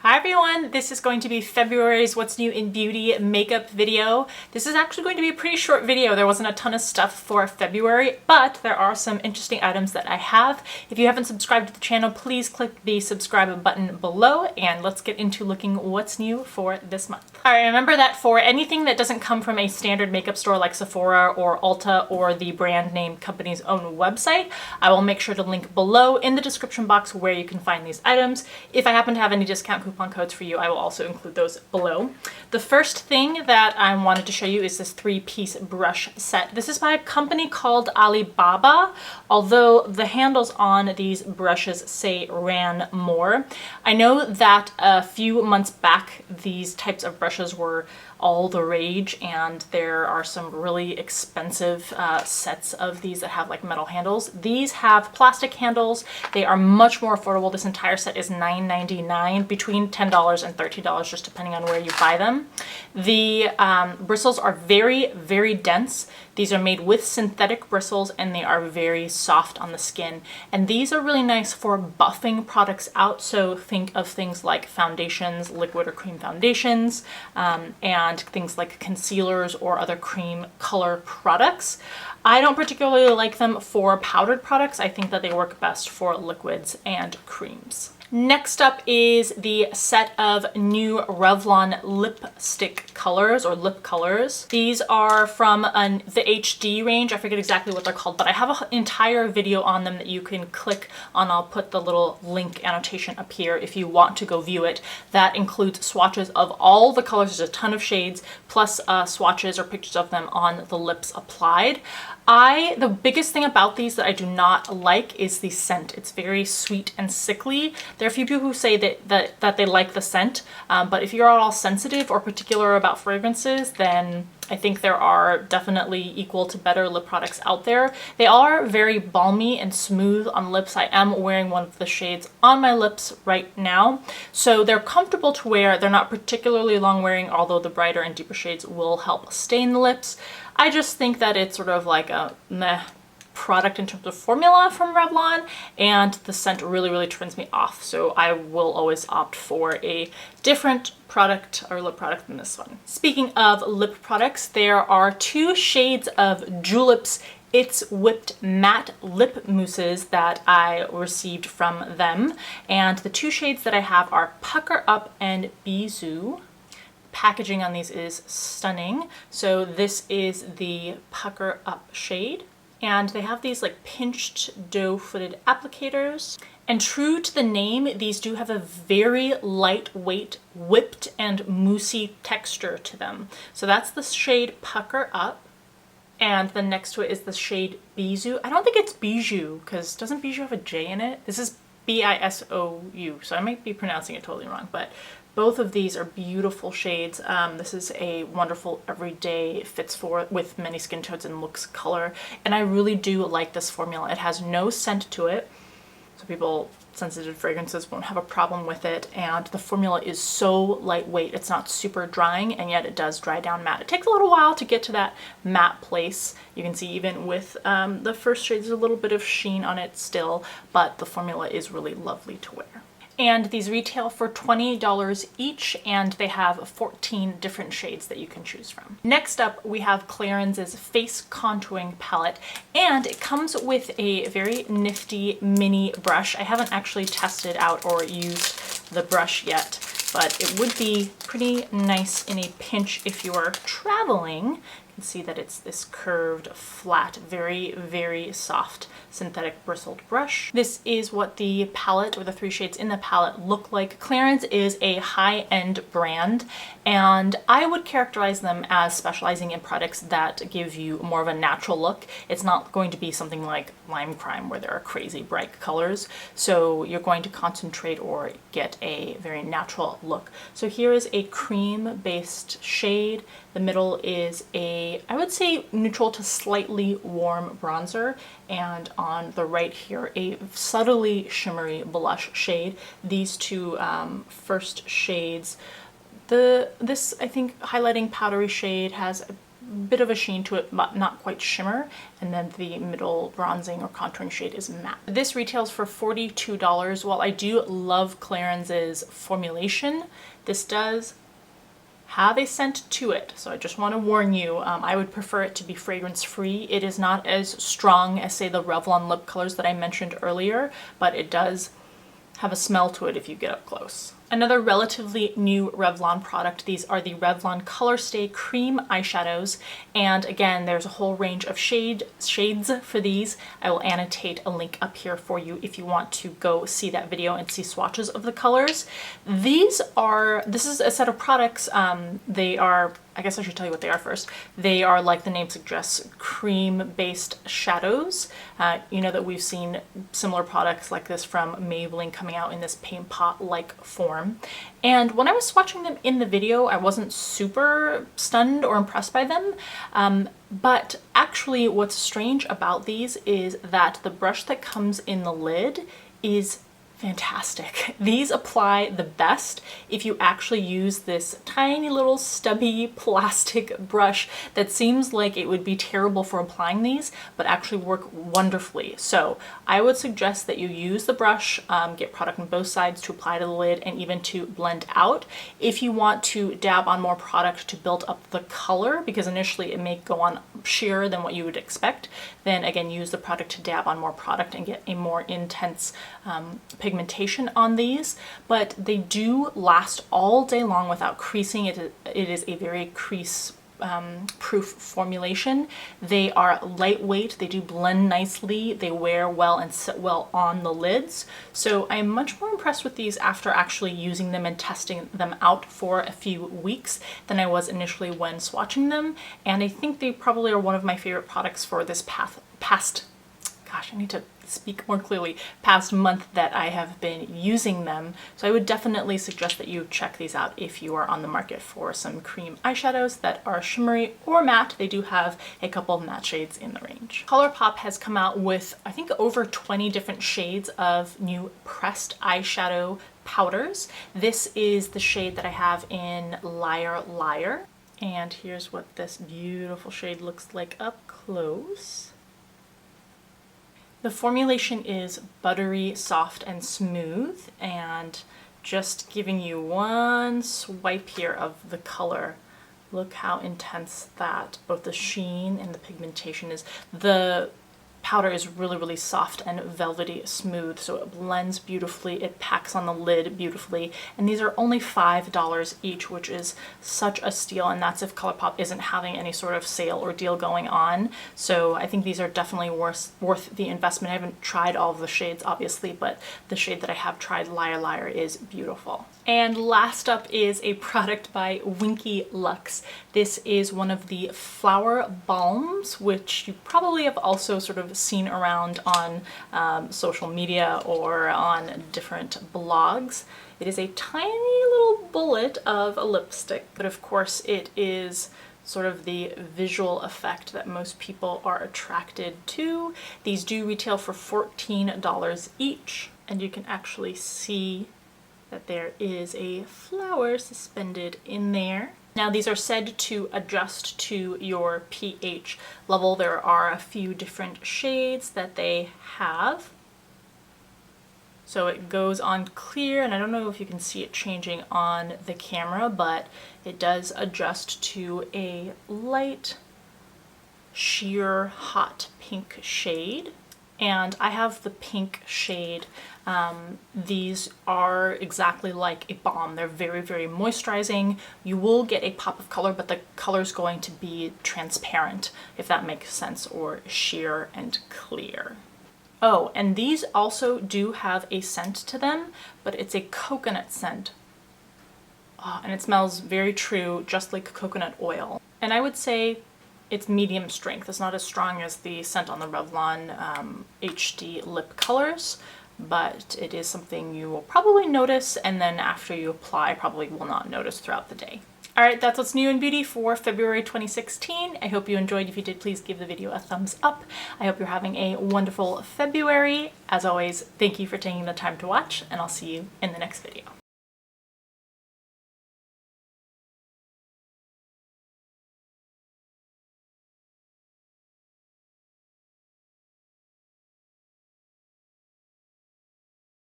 Hi everyone, this is going to be February's What's New in Beauty makeup video. This is actually going to be a pretty short video. There wasn't a ton of stuff for February, but there are some interesting items that I have. If you haven't subscribed to the channel, please click the subscribe button below and let's get into looking what's new for this month. Alright, remember that for anything that doesn't come from a standard makeup store like Sephora or Ulta or the brand name company's own website, I will make sure to link below in the description box where you can find these items. If I happen to have any discount coupon codes for you, I will also include those below. The first thing that I wanted to show you is this 3-piece brush set. This is by a company called Alibaba, although the handles on these brushes say Ran More. I know that a few months back these types of brushes were all the rage, and there are some really expensive sets of these that have like metal handles. These have plastic handles. They are much more affordable. This entire set is $9.99, between $10 and $13 just depending on where you buy them. The bristles are very, very dense. These are made with synthetic bristles and they are very soft on the skin. And these are really nice for buffing products out. So think of things like foundations, liquid or cream foundations, and things like concealers or other cream color products. I don't particularly like them for powdered products. I think that they work best for liquids and creams. Next up is the set of new Revlon lipstick colors or lip colors. These are from the HD range. I forget exactly what they're called, but I have an entire video on them that you can click on. I'll put the little link annotation up here if you want to go view it. That includes swatches of all the colors. There's a ton of shades, plus swatches or pictures of them on the lips applied. The biggest thing about these that I do not like is the scent. It's very sweet and sickly. There are a few people who say that they like the scent, but if you're at all sensitive or particular about fragrances, then I think there are definitely equal to better lip products out there. They are very balmy and smooth on lips. I am wearing one of the shades on my lips right now. So they're comfortable to wear. They're not particularly long wearing, although the brighter and deeper shades will help stain the lips. I just think that it's sort of like a meh product in terms of formula from Revlon, and the scent really, really turns me off. So I will always opt for a different product or lip product than this one. Speaking of lip products, there are 2 shades of Julep's It's Whipped Matte Lip Mousses that I received from them. And the 2 shades that I have are Pucker Up and Bisou. Packaging on these is stunning. So this is the Pucker Up shade. And they have these like pinched doe-footed applicators. And true to the name, these do have a very lightweight, whipped and moussey texture to them. So that's the shade Pucker Up. And then next to it is the shade Bisou. I don't think it's Bijou, because doesn't Bijou have a J in it? This is B-I-S-O-U, so I might be pronouncing it totally wrong, but both of these are beautiful shades. This is a wonderful everyday, fits with many skin tones and looks color. And I really do like this formula. It has no scent to it, so people sensitive fragrances won't have a problem with it. And the formula is so lightweight. It's not super drying, and yet it does dry down matte. It takes a little while to get to that matte place. You can see even with the first shade, there's a little bit of sheen on it still, but the formula is really lovely to wear. And these retail for $20 each, and they have 14 different shades that you can choose from. Next up, we have Clarence's Face Contouring Palette, and it comes with a very nifty mini brush. I haven't actually tested out or used the brush yet, but it would be pretty nice in a pinch if you are traveling. See that it's this curved, flat, very, very soft synthetic bristled brush. This is what the palette, or the 3 shades in the palette, look like. Clarins is a high-end brand, and I would characterize them as specializing in products that give you more of a natural look. It's not going to be something like Lime Crime where there are crazy bright colors, so you're going to concentrate or get a very natural look. So here is a cream-based shade. The middle is a, I would say, neutral to slightly warm bronzer, and on the right here, a subtly shimmery blush shade. These 2 first shades, this, I think, highlighting powdery shade has a bit of a sheen to it, but not quite shimmer. And then the middle bronzing or contouring shade is matte. This retails for $42. While I do love Clarence's formulation, this does have a scent to it. So I just want to warn you, I would prefer it to be fragrance free. It is not as strong as, say, the Revlon lip colors that I mentioned earlier, but it does have a smell to it if you get up close. Another relatively new Revlon product, these are the Revlon Color Stay Cream Eyeshadows. And again, there's a whole range of shades for these. I will annotate a link up here for you if you want to go see that video and see swatches of the colors. This is a set of products. They are, I guess I should tell you what they are first. They are, like the name suggests, cream-based shadows. You know that we've seen similar products like this from Maybelline coming out in this paint pot-like form. And when I was swatching them in the video, I wasn't super stunned or impressed by them. But actually what's strange about these is that the brush that comes in the lid is fantastic. These apply the best if you actually use this tiny little stubby plastic brush that seems like it would be terrible for applying these, but actually work wonderfully. So I would suggest that you use the brush, get product on both sides to apply to the lid and even to blend out. If you want to dab on more product to build up the color, because initially it may go on sheerer than what you would expect, then again, use the product to dab on more product and get a more intense pigmentation on these. But they do last all day long without creasing. It is a very crease proof formulation. They are lightweight, they do blend nicely, they wear well and sit well on the lids. So I'm much more impressed with these after actually using them and testing them out for a few weeks than I was initially when swatching them. And I think they probably are one of my favorite products for this past month that I have been using them. So I would definitely suggest that you check these out if you are on the market for some cream eyeshadows that are shimmery or matte. They do have a couple of matte shades in the range. ColourPop has come out with, I think, over 20 different shades of new pressed eyeshadow powders. This is the shade that I have in Liar Liar. And here's what this beautiful shade looks like up close. The formulation is buttery, soft, and smooth, and just giving you one swipe here of the color. Look how intense that both the sheen and the pigmentation is. The powder is really, really soft and velvety smooth, so it blends beautifully, it packs on the lid beautifully, and these are only $5 each, which is such a steal, and that's if ColourPop isn't having any sort of sale or deal going on. So I think these are definitely worth the investment. I haven't tried all of the shades, obviously, but the shade that I have tried, Liar Liar, is beautiful. And last up is a product by Winky Lux. This is one of the flower balms, which you probably have also sort of seen around on social media or on different blogs. It is a tiny little bullet of a lipstick, but of course it is sort of the visual effect that most people are attracted to. These do retail for $14 each, and you can actually see that there is a flower suspended in there. Now these are said to adjust to your pH level. There are a few different shades that they have. So it goes on clear, and I don't know if you can see it changing on the camera, but it does adjust to a light, sheer, hot pink shade. And I have the pink shade. These are exactly like a balm. They're very, very moisturizing. You will get a pop of color, but the color is going to be transparent, if that makes sense, or sheer and clear. Oh, and these also do have a scent to them, but it's a coconut scent. Oh, and it smells very true, just like coconut oil. And I would say it's medium strength. It's not as strong as the scent on the Revlon HD lip colors, but it is something you will probably notice, and then after you apply, probably will not notice throughout the day. All right, that's what's new in beauty for February 2016. I hope you enjoyed. If you did, please give the video a thumbs up. I hope you're having a wonderful February. As always, thank you for taking the time to watch, and I'll see you in the next video.